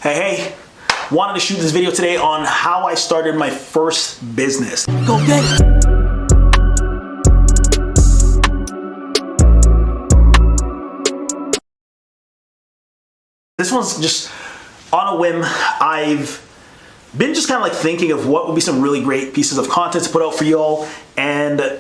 Hey, wanted to shoot this video today on how I started my first business. Go get it. This one's just on a whim. I've been just kind of like thinking of what would be some really great pieces of content to put out for y'all, and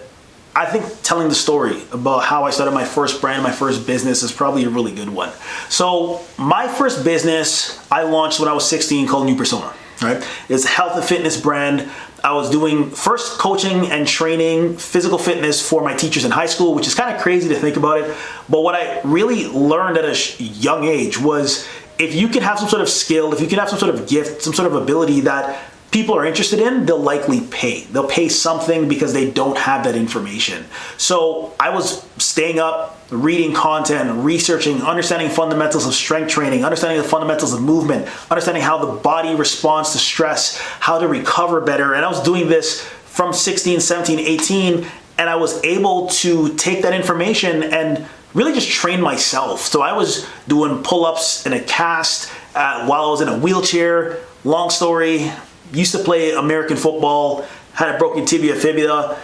I think telling the story about how I started my first brand, my first business is probably a really good one. So my first business I launched when I was 16 called New Persona, right? It's a health and fitness brand. I was doing first coaching and training physical fitness for my teachers in high school, which is kind of crazy to think about it. But what I really learned at a young age was if you can have some sort of skill, if you can have some sort of gift, some sort of ability that people are interested in, they'll likely pay. They'll pay something because they don't have that information. So I was staying up, reading content, researching, understanding fundamentals of strength training, understanding the fundamentals of movement, understanding how the body responds to stress, how to recover better. And I was doing this from 16, 17, 18, and I was able to take that information and really just train myself. So I was doing pull-ups in a cast while I was in a wheelchair. Long story. Used to play American football, had a broken tibia fibula,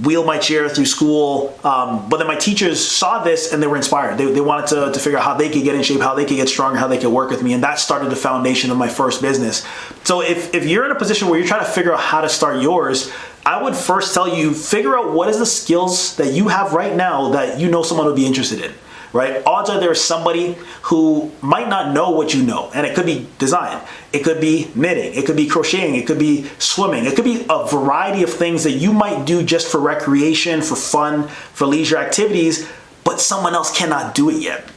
wheeled my chair through school, but then my teachers saw this and they were inspired. They wanted to figure out how they could get in shape, how they could get stronger, how they could work with me, and that started the foundation of my first business. So if you're in a position where you're trying to figure out how to start yours, I would first tell you, figure out what is the skills that you have right now that you know someone would be interested in. Right? Odds are there's somebody who might not know what you know, and it could be design, it could be knitting, it could be crocheting, it could be swimming, it could be a variety of things that you might do just for recreation, for fun, for leisure activities, but someone else cannot do it yet.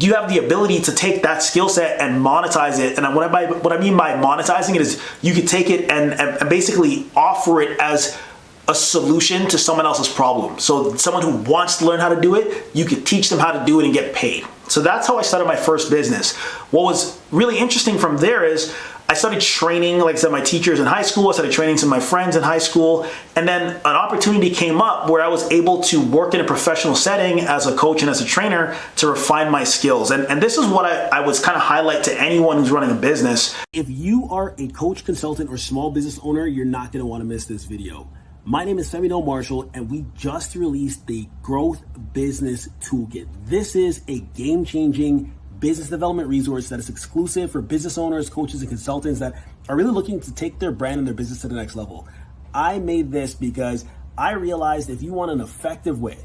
You have the ability to take that skill set and monetize it. And what I mean by monetizing it is you could take it and basically offer it as a solution to someone else's problem. So someone who wants to learn how to do it, you could teach them how to do it and get paid. So that's how I started my first business. What was really interesting from there is I started training, like I said, my teachers in high school. I started training some of my friends in high school. And then an opportunity came up where I was able to work in a professional setting as a coach and as a trainer to refine my skills. And this is what I would kind of highlight to anyone who's running a business. If you are a coach, consultant, or small business owner, you're not going to want to miss this video. My name is Femi Doyle-Marshall, and we just released the Growth Business Toolkit. This is a game-changing business development resource that is exclusive for business owners, coaches, and consultants that are really looking to take their brand and their business to the next level. I made this because I realized if you want an effective way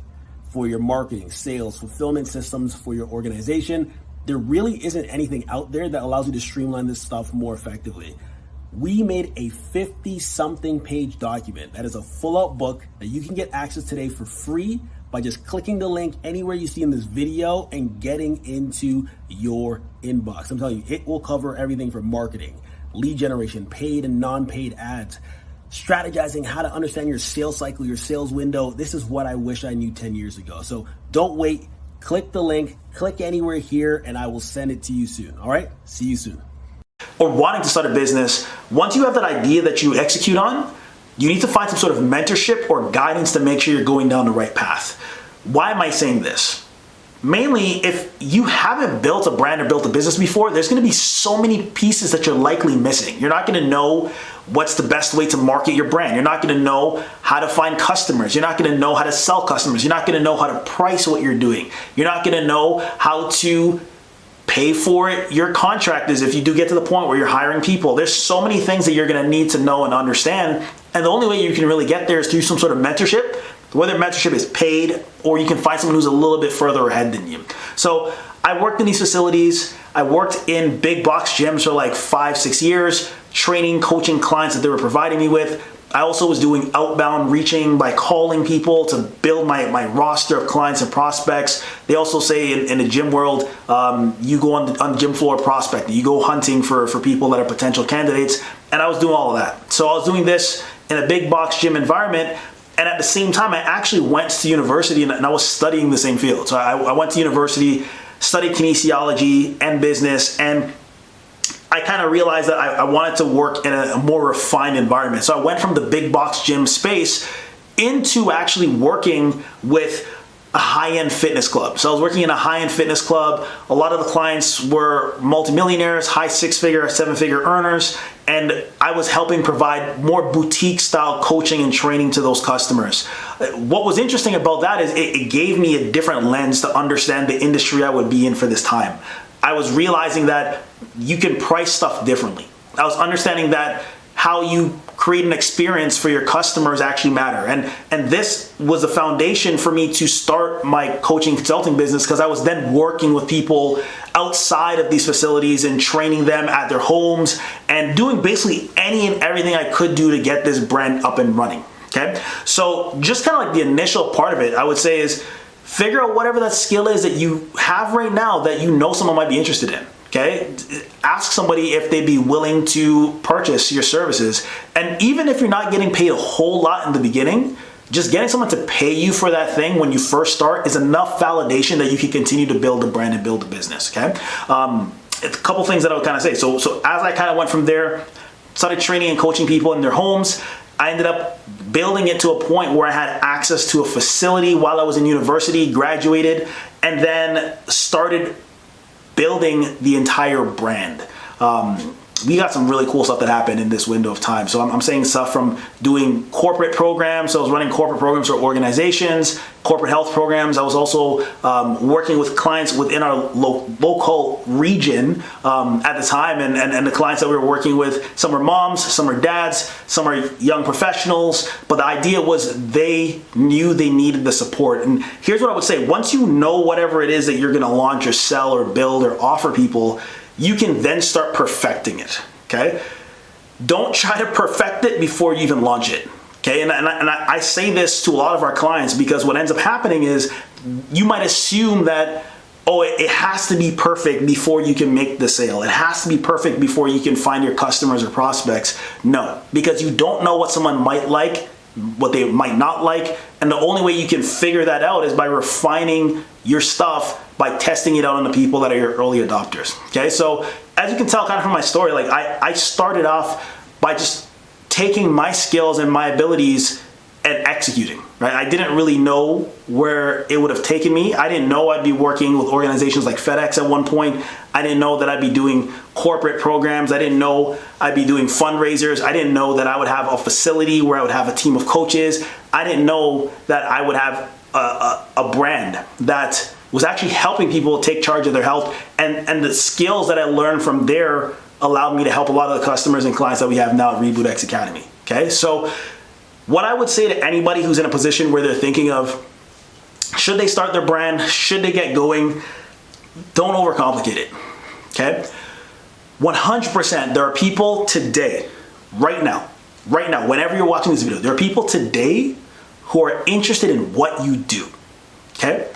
for your marketing, sales, fulfillment systems for your organization, there really isn't anything out there that allows you to streamline this stuff more effectively. We made a 50-something page document that is a full-out book that you can get access today for free by just clicking the link anywhere you see in this video and getting into your inbox. I'm telling you, it will cover everything from marketing, lead generation, paid and non-paid ads, strategizing how to understand your sales cycle, your sales window. This is what I wish I knew 10 years ago. So don't wait, click the link, click anywhere here, and I will send it to you soon. All right, see you soon. Or wanting to start a business, once you have that idea that you execute on, you need to find some sort of mentorship or guidance to make sure you're going down the right path. Why am I saying this? Mainly, if you haven't built a brand or built a business before, there's going to be so many pieces that you're likely missing. You're not going to know what's the best way to market your brand. You're not going to know how to find customers. You're not going to know how to sell customers. You're not going to know how to price what you're doing. You're not going to know how to pay for it, your contractors, if you do get to the point where you're hiring people. There's so many things that you're gonna need to know and understand. And the only way you can really get there is through some sort of mentorship, whether mentorship is paid or you can find someone who's a little bit further ahead than you. So I worked in these facilities. I worked in big box gyms for like 5-6 years, training, coaching clients that they were providing me with. I also was doing outbound reaching by calling people to build my roster of clients and prospects. They also say in the gym world, you go on the gym floor prospecting. You go hunting for people that are potential candidates. And I was doing all of that. So I was doing this in a big box gym environment. And at the same time, I actually went to university and I was studying the same field. So I went to university, studied kinesiology and business, and I kind of realized that I wanted to work in a more refined environment. So I went from the big box gym space into actually working with a high-end fitness club. So I was working in a high-end fitness club. A lot of the clients were multimillionaires, high six-figure, seven-figure earners, and I was helping provide more boutique-style coaching and training to those customers. What was interesting about that is it gave me a different lens to understand the industry I would be in for this time. I was realizing that you can price stuff differently. I was understanding that how you create an experience for your customers actually matter. And this was the foundation for me to start my coaching consulting business, because I was then working with people outside of these facilities and training them at their homes and doing basically any and everything I could do to get this brand up and running. Okay. So just kind of like the initial part of it, I would say, is figure out whatever that skill is that you have right now that you know someone might be interested in. Okay, ask somebody if they'd be willing to purchase your services. And even if you're not getting paid a whole lot in the beginning, just getting someone to pay you for that thing when you first start is enough validation that you can continue to build a brand and build a business. Okay, a couple things that I would kind of say. So as I kind of went from there, started training and coaching people in their homes, I ended up building it to a point where I had access to a facility while I was in university, graduated, and then started building the entire brand. We got some really cool stuff that happened in this window of time. So I'm saying stuff from doing corporate programs. So I was running corporate programs for organizations, corporate health programs. I was also working with clients within our local region at the time. And the clients that we were working with, some were moms, some are dads, some are young professionals. But the idea was they knew they needed the support. And here's what I would say. Once you know whatever it is that you're going to launch or sell or build or offer people, you can then start perfecting it, okay? Don't try to perfect it before you even launch it, okay? And I say this to a lot of our clients, because what ends up happening is you might assume that, oh, it has to be perfect before you can make the sale. It has to be perfect before you can find your customers or prospects. No, because you don't know what someone might like, what they might not like, and the only way you can figure that out is by refining your stuff, by testing it out on the people that are your early adopters. Okay, so as you can tell kind of from my story, like I started off by just taking my skills and my abilities and executing, right? I didn't really know where it would have taken me. I didn't know I'd be working with organizations like FedEx at one point. I didn't know that I'd be doing corporate programs. I didn't know I'd be doing fundraisers. I didn't know that I would have a facility where I would have a team of coaches. I didn't know that I would have a brand that was actually helping people take charge of their health. And the skills that I learned from there allowed me to help a lot of the customers and clients that we have now at Reboot X Academy. Okay, so what I would say to anybody who's in a position where they're thinking of, should they start their brand? Should they get going? Don't overcomplicate it, okay? 100%, there are people today, right now, whenever you're watching this video, there are people today who are interested in what you do, okay?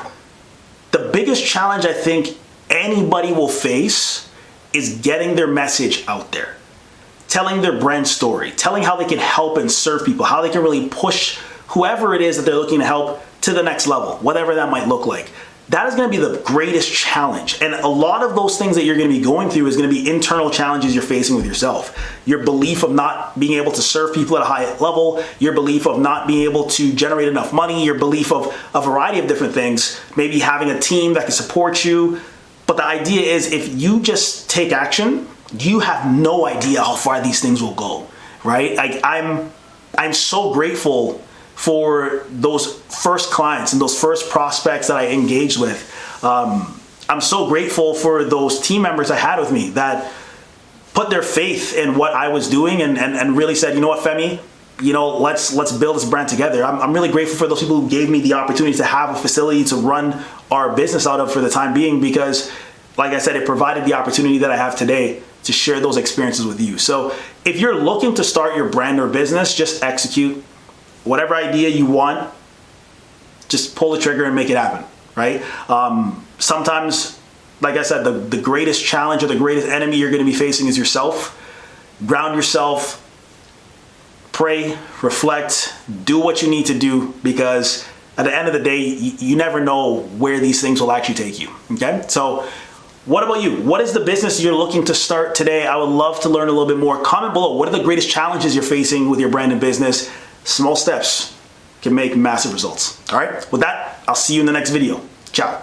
The biggest challenge I think anybody will face is getting their message out there. Telling their brand story, telling how they can help and serve people, how they can really push whoever it is that they're looking to help to the next level, whatever that might look like. That is going to be the greatest challenge. And a lot of those things that you're going to be going through is going to be internal challenges you're facing with yourself. Your belief of not being able to serve people at a high level, your belief of not being able to generate enough money, your belief of a variety of different things, maybe having a team that can support you. But the idea is, if you just take action, you have no idea how far these things will go, right? Like I'm so grateful for those first clients and those first prospects that I engaged with. I'm so grateful for those team members I had with me that put their faith in what I was doing and really said, you know what, Femi, let's build this brand together. I'm really grateful for those people who gave me the opportunity to have a facility to run our business out of for the time being, because like I said, it provided the opportunity that I have today to share those experiences with you. So if you're looking to start your brand or business, just execute. Whatever idea you want, just pull the trigger and make it happen, right? Sometimes, like I said, the greatest challenge or the greatest enemy you're going to be facing is yourself. Ground yourself, pray, reflect, do what you need to do, because at the end of the day, you never know where these things will actually take you, okay? So what about you? What is the business you're looking to start today? I would love to learn a little bit more. Comment below. What are the greatest challenges you're facing with your brand and business? Small steps can make massive results. All right, with that, I'll see you in the next video. Ciao.